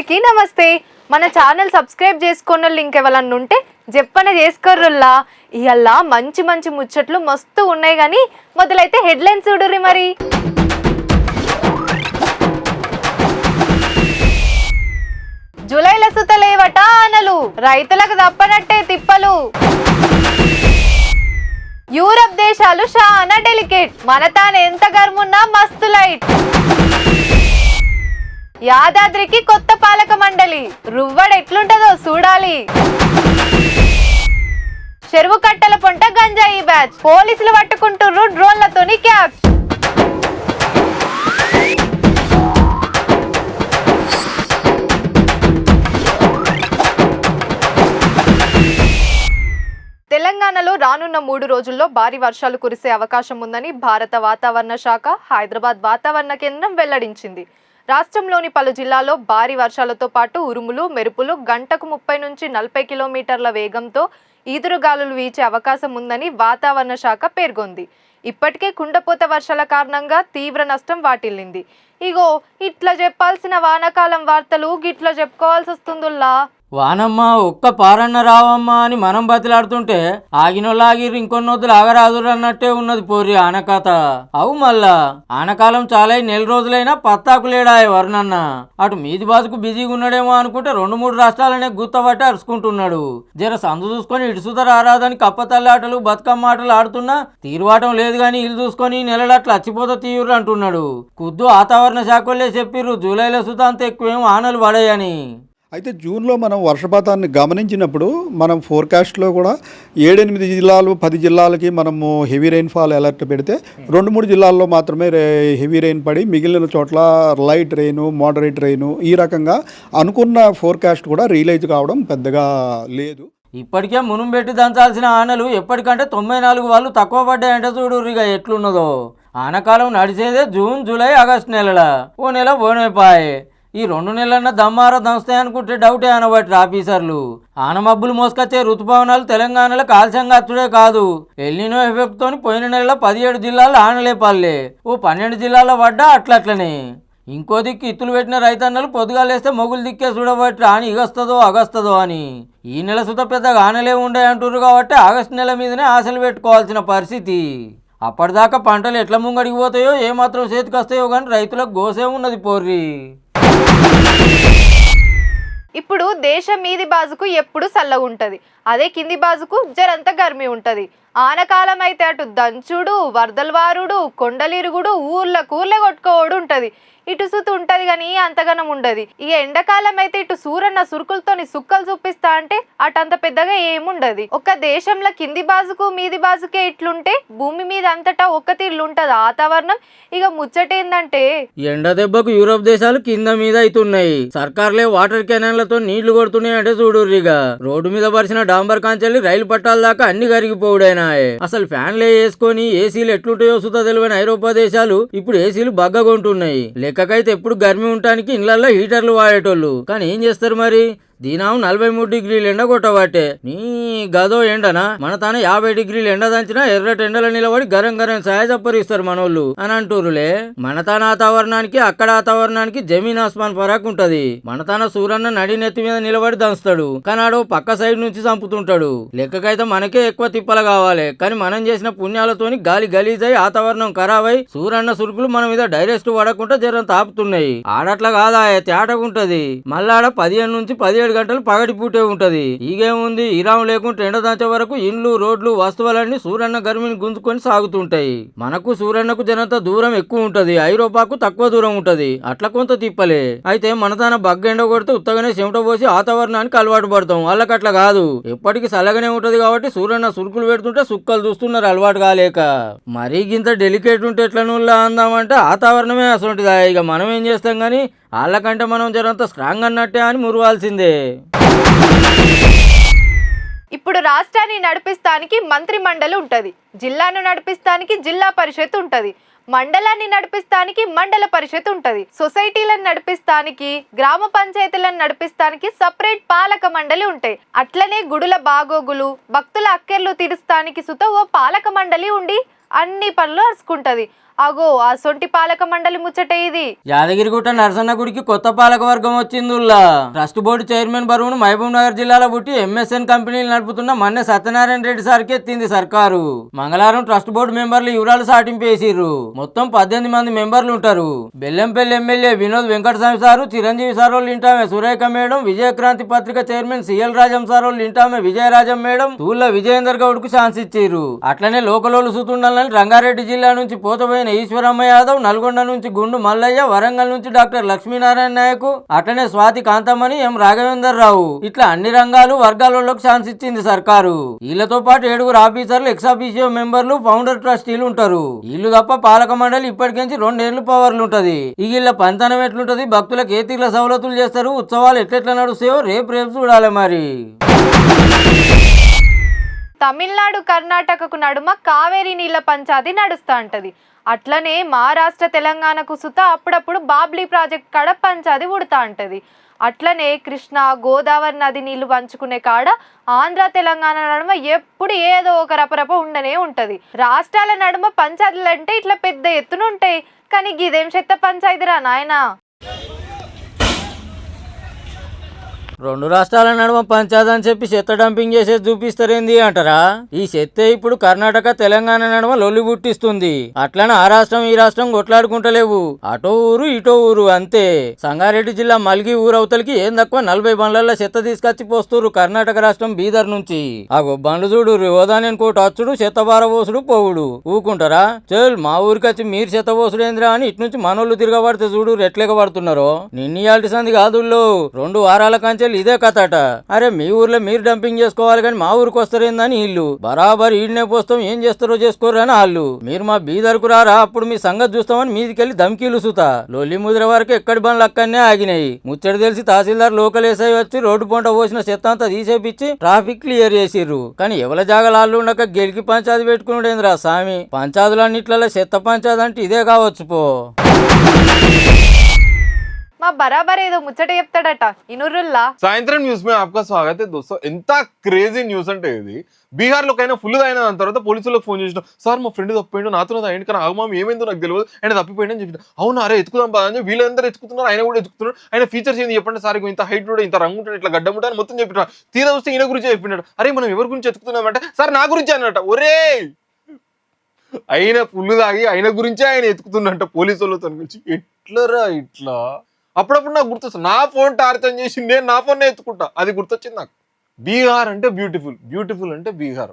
అందరికీ నమస్తే. మన ఛానల్ సబ్స్క్రైబ్ చేసుకున్నోళ్ళు ఇంకెవరన్నా ఉంటే చెప్పన చేసుకోర్రుల్లా. ఇయల్ల మంచి మంచి ముచ్చట్లు మస్తు ఉన్నాయి కానీ మొదలైతే హెడ్లైన్స్ చూడుర్రి. మరి జూలైల సుతలేవట ఆనలు, రైతులకు తప్పనట్టే తిప్పలు. యూరప్ దేశాలు చాలా డెలికేట్, మన తాను ఎంత గర్మున్నా మస్తు లైట్. యాదాద్రికి కొత్త పాలక మండలి, రువ్వడు ఎట్లుంటదో చూడాలి. చెరువు కట్టల పొంట గంజాయి బ్యాచ్, పోలీసులు పట్టుకుంటుర్రు డ్రోన్లతోని క్యాచ్. తెలంగాణలో రానున్న 3 రోజుల్లో భారీ వర్షాలు కురిసే అవకాశం ఉందని భారత వాతావరణ శాఖ హైదరాబాద్ వాతావరణ కేంద్రం వెల్లడించింది. రాష్ట్రంలోని పలు జిల్లాల్లో భారీ వర్షాలతో పాటు ఉరుములు మెరుపులు గంటకు 30 నుంచి 40 కిలోమీటర్ల వేగంతో ఈదురుగాలులు వీచే అవకాశం ఉందని వాతావరణ శాఖ పేర్కొంది. ఇప్పటికే కుండపోత వర్షాల కారణంగా తీవ్ర నష్టం వాటిల్లింది. ఇగో ఇట్లా చెప్పాల్సిన వానాకాలం వార్తలు గిట్లా చెప్పుకోవాల్సి వస్తుందిలా. వానమ్మ ఒక్క పారన్న రావమ్మా అని మనం బతిలాడుతుంటే ఆగినోళ్ళాగిర్రు ఇంకొన్నొద్దులు ఆగరాదురు అన్నట్టే ఉన్నది పోర్రి ఆనకథ. అవు మళ్ళా ఆనకాలం చాలా 4 రోజులైనా పత్తాకులేడాయ వర్ణన్న. అటు మీది బాసుకు బిజీగా ఉన్నాడేమో అనుకుంటే 2-3 రాష్ట్రాలనే గుత్తబట్టి అరుచుకుంటున్నాడు. జర సందు చూసుకొని ఇడుసుత రారాదని కప్పతల్లి ఆటలు బతుకమ్మ ఆటలు ఆడుతున్నా తీరువాటం లేదు గాని ఇల్లు చూసుకొని నెలలట్లు అచ్చిపోత తీయుర్రు అంటున్నాడు. ఖుద్దు వాతావరణ శాఖలే చెప్పిర్రు జూలైలో సుత అంత ఎక్కువేం ఆనలు పడాయని. అయితే జూన్లో మనం వర్షపాతాన్ని గమనించినప్పుడు మనం ఫోర్కాస్ట్లో కూడా 7-8 జిల్లాలు 10 జిల్లాలకి మనము హెవీ రెయిన్ఫాల్ అలర్ట్ పెడితే 2-3 జిల్లాల్లో మాత్రమే హెవీ రెయిన్ పడి మిగిలిన చోట్ల లైట్ రెయిన్ మోడరేట్ రెయిన్ ఈ రకంగా అనుకున్న ఫోర్కాస్ట్ కూడా రియలైజ్ కావడం పెద్దగా లేదు. ఇప్పటికే మునుం పెట్టి దంచాల్సిన ఆనలు ఎప్పటికంటే 94 వాళ్ళు తక్కువ పడ్డాయంటే చూడుర్రిగా ఎట్లున్నదో. ఆనకాలం నడిచేదే జూన్ జూలై ఆగస్టు నెలల, ఓ నెల పోనేపాయే. ఈ 2 నెలలన్నా దమ్మారా దంస్తాయి అనుకుంటే డౌటే అనబట్టి ఆఫీసర్లు. ఆనమబ్బులు మోసుకొచ్చే ఋతుపవనాలు తెలంగాణలో కాల్సంగా అచ్చుడే కాదు, ఎల్నినో ఎఫెక్ట్ తోని పోయిన నెలలో 17 జిల్లాల్లో ఆనలే పల్లె, ఓ 12 జిల్లాల్లో పడ్డా అట్లట్లనే. ఇంకో దిక్కు ఇత్తులు పెట్టిన రైతన్నలు పొద్దుగాలేస్తే మొగులు దిక్కే చూడబట్టి రాని ఇగస్తదో అగస్తదో అని. ఈ నెల సుత పెద్దగా ఆనలే ఉండే అంటుర్రు కాబట్టి ఆగస్టు నెల మీదనే ఆశలు పెట్టుకోవాల్సిన పరిస్థితి. అప్పటిదాకా పంటలు ఎట్లా ముంగడికి పోతాయో ఏమాత్రం చేతికి వస్తాయో కానీ రైతులకు గోసే ఉన్నది పోర్రి. ఇప్పుడు దేశం మీది బాజుకు ఎప్పుడు చల్లగుంటది, అదే కింది బాజుకు జరంత గర్మి ఉంటది. ఆనకాలం అయితే అటు దంచుడు వరదలు వారుడు కొండలిరుగుడు ఊర్లే కొట్టుకోవడు ఉంటది. ఇటు సుతు ఉంటది కానీ అంతగనం ఉండదు. ఇక ఎండాకాలం అయితే ఇటు సూరన్న సురుకులతోని సుక్కలు చూపిస్తా అంటే అటంత పెద్దగా ఏముండదు. ఒక దేశంలో కింది బాజుకు మీది బాజుకే ఇట్లుంటే భూమి మీద అంతటా ఒక్క తీర్లుంటది వాతావరణం. ఇక ముచ్చటేందంటే ఎండ దెబ్బకు యూరోప్ దేశాలు కింద మీద అవుతున్నాయి. సర్కార్లే వాటర్ కెనాన్లతో నీళ్లు కొడుతున్నాయి అంటే చూడుర్రిగా. రోడ్డు మీద పరిచిన డాంబర్ కాంచెల్లి రైలు పట్టాల దాకా అన్ని కరిగిపోవుడైనా. అసలు ఫ్యాన్లే వేసుకొని ఏసీలు ఎట్లుంటాయో సుత తెలివైన ఐరోపా దేశాలు ఇప్పుడు ఏసీలు బగ్గగొంటున్నాయి. లెక్కకైతే ఎప్పుడు గర్మి ఉండటానికి ఇళ్లలో హీటర్లు వాడేటోళ్ళు, కానీ ఏం చేస్తారు మరి. దీనాము 43 డిగ్రీలు ఎండ కొట్టబట్టే నీ గదో ఎండనా మన తాను 50 డిగ్రీలు ఎండ దంచినా ఎర్రటి ఎండలో నిలబడి గరం గరం సహాయపరిస్తారు మనోళ్ళు అని అంటూరులే. మన తాన వాతావరణానికి అక్కడ వాతావరణానికి జమీన్ ఆస్మాన్ ఫరాక్ ఉంటది. మన తాన సూరన్న నడి నెత్తి మీద నిలబడి దంచుతాడు, కానీ ఆడు పక్క సైడ్ నుంచి చంపుతుంటాడు. లెక్కకైతే మనకే ఎక్కువ తిప్పలు కావాలి, కానీ మనం చేసిన పుణ్యాలతోని గాలి గలీజై వాతావరణం ఖరాబై సూరన్న సురుకులు మన మీద డైరెక్ట్ పడకుండా జరం తాపుతున్నాయి. ఆడట్లా కాదా తేటగుంటది. మళ్ళాడ 15 నుంచి 17 గంటలు పగటి పూటే ఉంటది. ఈగేముంది, ఇరాం లేకుండా ఎండ దాచే వరకు ఇండ్లు రోడ్లు వస్తువులన్నీ సూరన్న గర్మిని గుంజుకొని సాగుతుంటాయి. మనకు సూరన్నకు జనంత దూరం ఎక్కువ ఉంటది, ఐరోపాకు తక్కువ దూరం ఉంటది. అట్లా కొంత తిప్పలే. అయితే మన తన బగ్గ ఎండ కొడితే ఉత్తగానే చెమట పోసి వాతావరణానికి అలవాటు పడతాం. వాళ్ళకట్లా కాదు, ఎప్పటికీ చల్లగానే ఉంటది కాబట్టి సూరన్న సురుకులు పెడుతుంటే సుక్కలు చూస్తున్నారు అలవాటు కాలేక. మరీ గింత డెలికేట్ ఉంటే ఎట్లా నుల్లా అందామంటే వాతావరణమే అసలుంటిదా. ఇక మనం ఏం చేస్తాం గానీ వాళ్ళకంటే మనం జరంత స్ట్రాంగ్ అన్నట్టే అని మురవాల్సిందే. ఇప్పుడు రాష్ట్రాన్ని నడిపిస్తానికి మంత్రి మండలి ఉంటది, జిల్లాను నడిపిస్తానికి జిల్లా పరిషత్ ఉంటది, మండలాన్ని నడిపిస్తానికి మండల పరిషత్ ఉంటది, సొసైటీలను నడిపిస్తానికి గ్రామ పంచాయతీలను నడిపిస్తానికి సపరేట్ పాలక మండలి ఉంటాయి. అట్లనే గుడుల బాగోగులు భక్తుల అక్కెర్లు తీరుస్తానికి సుత ఓ పాలక మండలి ఉండి అన్ని పనులు అరుచుకుంటది. అగో ఆ సొంటి పాలక మండలి ముచ్చటే ఇది. యాదగిరిగుట్ట నరసన్న గుడికి కొత్త పాలక వర్గం వచ్చిందిల్లా. ట్రస్ట్ బోర్డు చైర్మన్ బరువును మహబూబ్ నగర్ జిల్లాలో పుట్టి ఎంఎస్ఎన్ కంపెనీలు నడుపుతున్న మన్నె సత్యనారాయణ రెడ్డి సార్కి ఎత్తింది సర్కారు. మంగళవారం ట్రస్ట్ బోర్డు మెంబర్లు వివరాలు సాటింపేసిర్రు. మొత్తం 18 మంది మెంబర్లు ఉంటారు. Bellampalli MLA Vinod Venkataswamy sir, Chiranjeevi sir వాళ్ళు ఇంటామె సురేఖ మేడం, విజయక్రాంతి పత్రిక చైర్మన్ సిఎల్ రాజం సార్ వాళ్ళు ఇంటామె విజయరాజం మేడం, తూళ్ళ విజయేందర్ గౌడ్ కు ఛాన్స్ ఇచ్చిర్రు. అట్లనే లోకలోలు సూతుండాలని రంగారెడ్డి జిల్లా నుంచి పోతపోయిన ఈశ్వరమ్మ యాదవ్, నల్గొండ నుంచి గుండు మల్లయ్య, వరంగల్ నుంచి డాక్టర్ లక్ష్మీనారాయణ నాయక్, అట్లనే స్వాతి కాంతమణి, ఎం రాఘవేందర్ రావు, ఇట్లా అన్ని రంగాలు వర్గాలలోకి ఛాన్స్ ఇచ్చింది సర్కారు. వీళ్ళతో పాటు 7 ఆఫీసర్లు, ఎక్సాఫీషియో మెంబర్లు, ఫౌండర్ ట్రస్టీలు ఉంటారు. వీళ్ళు తప్ప పాలక మండలి ఇప్పటికించి 2 ఏళ్లు పవర్లు ఉంటది. ఇక వీళ్ళ పంతనం ఎట్లుంటది, భక్తులకు ఏ తీర్ల సవలతులు చేస్తారు, ఉత్సవాలు ఎట్లెట్లా నడుస్తాయో రేపు చూడాలి మరి. తమిళనాడు కర్ణాటకకు నడుమ కావేరీ నీళ్ల పంచాది నడుస్తా ఉంటది. అట్లనే మహారాష్ట్ర తెలంగాణకు సుత అప్పుడప్పుడు బాబ్లీ ప్రాజెక్ట్ కాడ పంచాది ఉడతా ఉంటది. అట్లనే కృష్ణా గోదావరి నది నీళ్లు పంచుకునే కాడ ఆంధ్ర తెలంగాణ నడుమ ఎప్పుడు ఏదో ఒక రపరప ఉండనే ఉంటది. రాష్ట్రాల నడుమ పంచాయతీలు అంటే ఇట్లా పెద్ద ఎత్తున ఉంటాయి. కానీ గిదేం చెత్త పంచాయతీరా నాయనా. 2 రాష్ట్రాల నడుమ పంచాయతీ అని చెప్పి చెత్త డంపింగ్ చేసేది చూపిస్తారేంది అంటారా? ఈ చెత్తే ఇప్పుడు కర్ణాటక తెలంగాణ నడుమ లొల్లి పుట్టిస్తుంది. అట్లనే ఆ రాష్ట్రం ఈ రాష్ట్రం కొట్లాడుకుంటలేవు. అటో ఊరు ఇటో ఊరు అంతే. సంగారెడ్డి జిల్లా మల్గి ఊరవతలకి ఏం తక్కువ 40 బండ్ల చెత్త తీసుకొచ్చి పోస్తురు కర్ణాటక రాష్ట్రం బీదర్ నుంచి. ఆ బండ్లు చూడు ఓదానేని కోట అచ్చుడు, చెత్త బారబోసుడు పోవుడు. ఊకుంటారా? చల్ మా ఊరికి వచ్చి మీరు చెత్త పోసుడేంద్రా అని ఇటు నుంచి మనోళ్ళు తిరగబడితే చూడు ఎట్లేక పడుతున్నారో. నిన్నయాల్టి సంది కాదుల్లో 2 వారాల కంచె ఇదే కథట. అరే మీ ఊర్లో మీరు డంపింగ్ చేసుకోవాలి కానీ మా ఊరికి వస్తారేందని వీళ్ళు. బరాబర్ ఈడనే పోస్తాం, ఏం చేస్తారో చేసుకోరు అని వాళ్ళు. మీరు మా బీదర్కు రారా, అప్పుడు మీ సంగతి చూస్తామని మీదికెళ్ళి ధమ్కీలు సుతా. లొల్లి ముదిర వరకు ఎక్కడి బండ్లు అక్కడనే ఆగినాయి. ముచ్చట తెలిసి తహసీల్దార్ లోకల్ ఎస్ఐ వచ్చి రోడ్డు పొంట పోసిన చెత్త అంతా తీసేపిచ్చి ట్రాఫిక్ క్లియర్ చేసిర్రు. కానీ ఎవల జాగాలు ఉండక గెలికి పంచాయతీ పెట్టుకున్నాడేంద్రా సామి. పంచాయతీలన్నిట్లలో చెత్త పంచాయతీ అంటే ఇదే కావచ్చు పో. మా బరాబర్ ఏదో ముచ్చట చెప్తాడట ఇనురుల్లా. సాయంత్రం న్యూస్ మే आपका स्वागत है दोस्तों. ఎంత క్రేజీ న్యూస్ అంటే ఇది. బీహార్ లోకైనా ఫుల్ అయిన దాని తర్వాత పోలీసులకు ఫోన్ చేసిన, సార్ మా ఫ్రెండ్ తప్పిపోయిండు, నాతో అయింది కానీ ఆగమా ఏమైందో నాకు తెలియదు, ఆయన తప్పిపోయిండు అని చెప్పిన. అవునా, అరే ఎత్తుకుదాం పదా అని వీళ్ళందరూ ఎత్తుకుతున్నారు, ఆయన కూడా ఎత్తుకుతున్నాడు. ఆయన ఫీచర్స్ ఏంది చెప్పండి సార్, ఇంత హైట్ కూడా, ఇంత రంగు ఉంటాడు, ఇట్లా గడ్డ ఉంటాడు అని మొత్తం చెప్పిన. తీరా వస్తే ఈయన గురించి చెప్పినాడు. అరే మనం ఎవరి గురించి ఎత్తుకుతున్నామంటే, సార్ నా గురించి అన్నట. ఒరే ఆయన ఫుల్ తాగి ఆయన గురించే ఆయన ఎత్తుకుతున్నట్ట పోలీసు వాళ్ళతో గురించి. ఎట్లరా ఇట్లా? అప్పుడప్పుడు నాకు గుర్తొస్తుంది, నా ఫోన్ టార్చర్ చేసి నేను నా ఫోన్ ఎత్తుకుంటా, అది గుర్తొచ్చింది నాకు. బీహార్ అంటే బ్యూటిఫుల్, బ్యూటిఫుల్ అంటే బీహార్.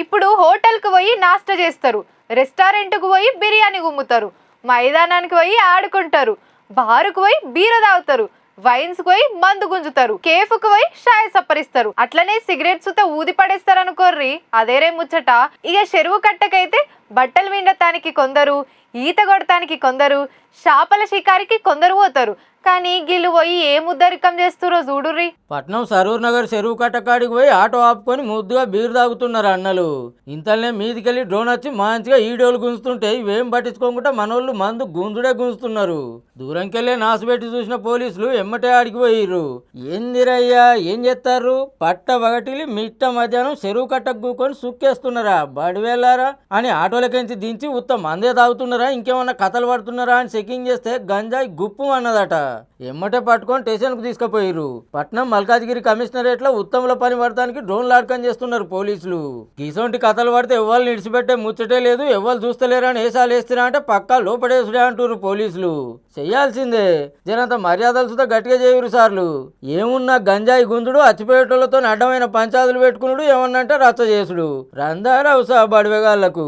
ఇప్పుడు హోటల్ కు పోయి నాస్టా చేస్తారు, రెస్టారెంట్ కు పోయి బిర్యానీ గుమ్ముతారు, మైదానానికి పోయి ఆడుకుంటారు, బారుకు పోయి బీర తాగుతారు, వైన్స్ కు పోయి మందు గుంజుతారు, కేఫ్ కు పోయి షాయ్ సప్పరిస్తారు. అట్లనే సిగరెట్స్ తో ఊది పడేస్తారు అనుకోర్రి. అదేరే ముచ్చట. ఇక చెరువు కట్టకైతే బట్టలు విండటానికి కొందరు, ఈత కొడటానికి కొందరు, చేపల షికారికి కొందరు పోతారు. కానీ గిల్లు పోయి ఏ ముద్దరికం చేస్తురో చూడుర్రి. పట్నం సరూర్ నగర్ చెరువు కట్టకాడికి పోయి ఆటో ఆపుకొని ముద్దుగా బీరు తాగుతున్నారు అన్నలు. ఇంతలోనే మీదికెళ్ళి డ్రోన్ వచ్చి మంచిగా ఈడోలు గుంజుతుంటే ఇవేం పట్టించుకోకుండా మనోళ్ళు మందు గుంజుడే గుంజుతున్నారు. దూరంకెళ్ళే నాసుబెట్టి చూసిన పోలీసులు ఎమ్మటే ఆడికి పోయిర్రు. ఏందిరయ్యా ఏం చేస్తారు, పట్ట వగటిలి మిట్ట మధ్యాహ్నం చెరువు కట్టకు కూకొని సుక్కేస్తున్నారా, బడివెళ్ళారా అని ఆటోలకించి దించి ఉత్త మందే తాగుతున్నారా, ఇంకేమన్నా కథలు పడుతున్నారా అని చెకింగ్ చేస్తే గంజాయి గుప్పు అన్నదట. ఎమ్మటే పట్టుకొని స్టేషన్ కు తీసుకుపోయిరు. పట్నం మల్కాజ్గిరి కమిషనరేట్ లో ఉత్తముల పని పడటానికి డ్రోన్ లాడ్కం చేస్తున్నారు పోలీసులు. ఇసొంటి కథలు పడితే ఎవరు నిడిచిపెట్టే ముచ్చటే లేదు, ఎవరు చూస్తలేరా అని ఏసాలు వేస్తున్నా అంటే పక్కా లోపడేసుడే అంటారు పోలీసులు. చెయ్యాల్సిందే, జనంత మర్యాదలతో గట్టిగా చేయరు సార్లు. ఏమున్నా గంజాయి గుంజుడు, అచ్చిపోయేటోళ్లతో అడ్డమైన పంచాదులు పెట్టుకున్నాడు, ఏమన్నంటే రచ్చ చేసుడు. రందారావు సా బడివేగాళ్లకు.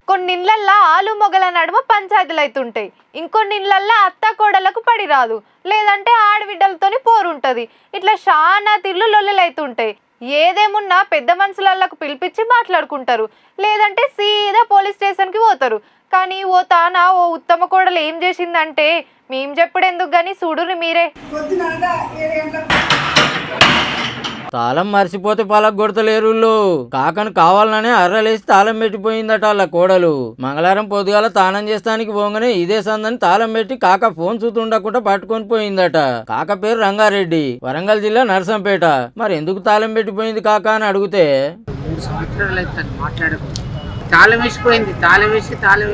కొన్ని ఇళ్లల్లో ఆలు మొగల నడుమ పంచాయతీలు అవుతుంటాయి, ఇంకొన్ని ఇళ్లల్లో అత్త కోడలకు పడి రాదు, లేదంటే ఆడబిడ్డలతోని పోరుంటది. ఇట్లా చాలా తిళ్ళు లొల్లులు అవుతుంటాయి. ఏదేమున్నా పెద్ద మనుషులకు పిలిపించి మాట్లాడుకుంటారు, లేదంటే సీదా పోలీస్ స్టేషన్కి పోతారు. కానీ ఓ తానా ఓ ఉత్తమ కోడలు ఏం చేసిందంటే మేము చెప్పుడు ఎందుకు గానీ చూడుర్రి మీరే. తాళం మర్చిపోతే పలక కొడతలేరు. కాకను కావాలనే అర్రలేసి తాళం పెట్టిపోయిందట వాళ్ళ కోడలు. మంగళవారం పొద్దుగాల తానం చేస్తానికి పోగానే ఇదే సందని తాళం పెట్టి కాక ఫోన్ చూతుండకుండా పట్టుకొని పోయిందట. కాక పేరు రంగారెడ్డి, వరంగల్ జిల్లా నర్సంపేట. మరి ఎందుకు తాళం పెట్టిపోయింది కాక అని అడిగితే 3 సంవత్సరాలు అయితే మాట్లాడకుండా తాళం వేసిపోయింది. తాళం వేసి తాళం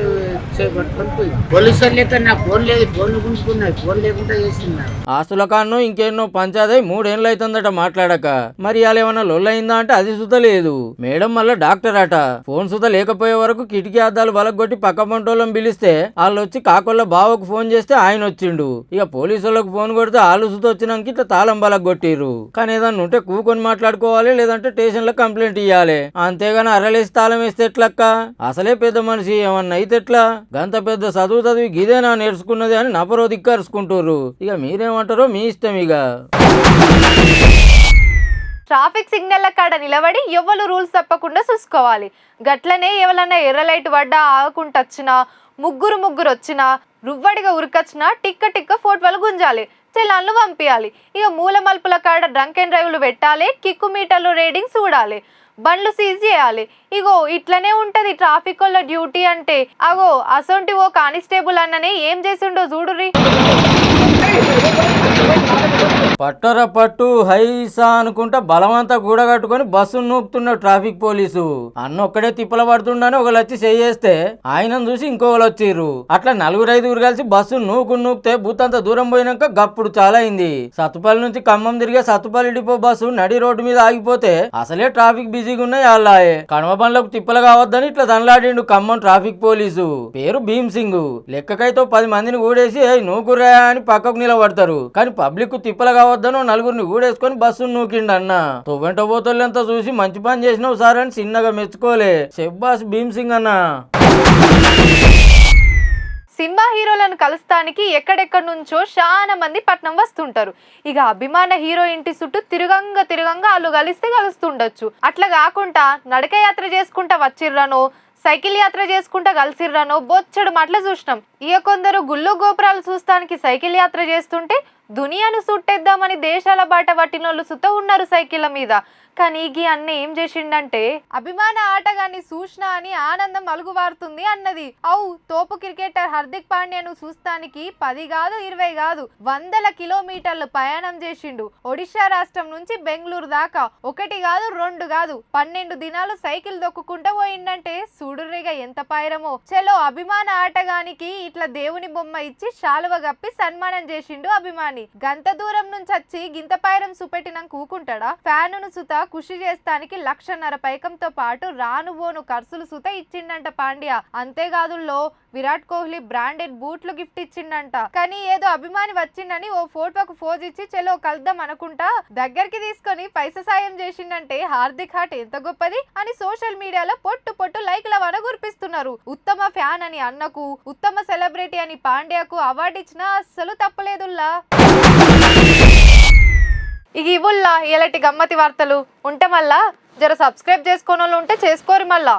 చేపట్టుకొని పోయింది. పోలీసులు లేక నా ఫోన్ లేదు, ఫోన్లు గుంజుకున్నాయి, ఫోన్ లేకుండా చేస్తున్నారు. ఆస్తుల కాను ఇంకెన్నో పంచాదై 3 ఏళ్ళు అవుతుందట మాట్లాడక. మరి ఇవాళ ఏమన్నా లొల్లయిందా అంటే అది సుత లేదు. మేడం మళ్ళా డాక్టర్ అట. ఫోన్ సుత లేకపోయే వరకు కిటికీ అద్దాలు బలగొట్టి పక్క పంటోళ్ళని పిలిస్తే వాళ్ళు వచ్చి కాకోళ్ళ బావకు ఫోన్ చేస్తే ఆయన వచ్చిండు. ఇక పోలీసులకు ఫోన్ కొడితే వాళ్ళు సుత వచ్చినాక ఇట్లా తాళం బలగొట్టిర్రు. కానీ ఏదన్నా ఉంటే కూకొని మాట్లాడుకోవాలి, లేదంటే స్టేషన్ లో కంప్లైంట్ ఇవ్వాలి. అంతేగాని అరలేసి తాళం వేస్తే ఎట్లక్క? అసలే పెద్ద మనిషి ఏమన్నా అయితే ఎట్లా? గంత పెద్ద చదివి గిదేనా నేర్చుకున్నది అని నపరో దిక్కరుచుకుంటారు. ఇక మీరేమంటారో మీ ఇష్టం. ఇక ట్రాఫిక్ సిగ్నల్ కాడ నిలబడి ఎవ్వరు రూల్స్ తప్పకుండా చూసుకోవాలి. గట్లనే ఎవరన్నా ఎర్ర లైట్ పడ్డా ఆగకుండా వచ్చినా, ముగ్గురు వచ్చినా, రువ్వడిగా ఉరికొచ్చినా టిక్క ఫోటోలు గుంజాలి, చెల్లాన్లు పంపించాలి. ఇక మూల మలుపుల కాడ డ్రంక్ అండ్ డ్రైవ్లు పెట్టాలి, కిక్కు మీటర్లు రీడింగ్ చూడాలి, బండ్లు సీజ్ చేయాలి. ఇగో ఇట్లనే ఉంటది ట్రాఫిక్ వాళ్ళ డ్యూటీ అంటే. అగో అసొంటి ఓ కానిస్టేబుల్ అన్ననే ఏం చేసిండో చూడుర్రి. పట్టర పట్టు హైసా అనుకుంటా బలమంతా కూడగట్టుకొని బస్సు నూపుతున్న ట్రాఫిక్ పోలీసు. అన్న ఒక్కడే తిప్పల పడుతుండని ఒకళ్ళు వచ్చి చేయేస్తే ఆయనను చూసి ఇంకోళ్ళు వచ్చిర్రు. అట్లా 4-5 కలిసి బస్సు నూపితే బూతంత దూరం పోయినాక గప్పుడు చాలా అయింది. సత్తుపల్లి నుంచి ఖమ్మం తిరిగే సత్తుపల్లి డిపో బస్సు నడి రోడ్డు మీద ఆగిపోతే అసలే ట్రాఫిక్ బిజీగా ఉన్నాయి. అల్లాయే కడమ బండ్లకు తిప్పలు కావద్దని ఇట్లా దండలాడిండు ఖమ్మం ట్రాఫిక్ పోలీసు. పేరు భీమ్ సింగ్. లెక్కకైతే 10 మందిని కూడేసి నూకురా అని పక్కకు నిలబడతారు. కానీ పబ్లిక్ తిప్పలు కావద్దనో 4గురిని కూడేసుకొని బస్సు నూకిండు అన్న. తొవ్వెంట పోతోళ్ళంతా చూసి మంచి పని చేసినావు సార్ అని చిన్నగా మెచ్చుకోలే. శబ్బాస్ భీమ్ సింగ్ అన్న. సినిమా హీరోలను కలుస్తానికి ఎక్కడెక్కడి నుంచో చాలా మంది పట్నం వస్తుంటారు. ఇక అభిమాన హీరో ఇంటి చుట్టూ తిరగంగా వాళ్ళు కలిస్తే కలుస్తుండొచ్చు. అట్లా కాకుండా నడక యాత్ర చేసుకుంటా వచ్చిర్రనో, సైకిల్ యాత్ర చేసుకుంటా కలిసిర్రనో బొచ్చడు మాటలు చూసినాం. ఇక కొందరు గుళ్ళు గోపురాలు చూస్తానికి సైకిల్ యాత్ర చేస్తుంటే దునియాను సుట్టేద్దామని దేశాల బాట పట్టినోళ్ళు సుత ఉన్నారు సైకిళ్ళ మీద. కానీ ఈ అన్న ఏం చేసిండంటే అభిమాన ఆటగాన్ని చూసినా అని ఆనందం అలుగువారుతుంది అన్నది. తోపు క్రికెటర్ హార్దిక్ పాండ్యాను చూస్తానికి 10 కాదు 20 కాదు 100 కిలోమీటర్లు ప్రయాణం చేసిండు. ఒడిశా రాష్ట్రం నుంచి బెంగళూరు దాకా 1 కాదు 2 కాదు 12 దినాలు సైకిల్ దొక్కుకుంటూ పోయిండంటే చూడుర్రిగా ఎంత పాయరమో. చలో అభిమాన ఆటగానికి ఇట్లా దేవుని బొమ్మ ఇచ్చి శాలువ గప్పి సన్మానం చేసిండు అభిమాని. గంత దూరం నుంచి వచ్చి గింత పాయరం చూపెట్టినాక ఊకుంటాడా? ఫ్యానును సుత కృషి చేస్తానికి 1,50,000 పైకంతో పాటు రానుబోను ఖర్చులు సుత ఇచ్చిండంట పాండ్యా. అంతేకాదుల్లో విరాట్ కోహ్లీ బ్రాండెడ్ బూట్లు గిఫ్ట్ ఇచ్చిండంట. కానీ ఏదో అభిమాని వచ్చిండని ఓ ఫోటోకు ఫోజ్ ఇచ్చి చెలో కలుద్దాం అనుకుంటా దగ్గరికి తీసుకొని పైసా సాయం చేసిండంటే హార్దిక్ హార్ట్ ఎంత గొప్పది అని సోషల్ మీడియాలో పొట్టు లైక్ల వర గురిపిస్తున్నారు. ఉత్తమ ఫ్యాన్ అని అన్నకు, ఉత్తమ సెలబ్రిటీ అని పాండ్యాకు అవార్డు ఇచ్చినా అస్సలు తప్పలేదుల్లా. ఇక ఇవుల్లా ఎలాంటి గమ్మతి వార్తలు ఉంటే మళ్ళా జర సబ్స్క్రైబ్ చేసుకోని వాళ్ళు ఉంటే చేసుకోరు మళ్ళా.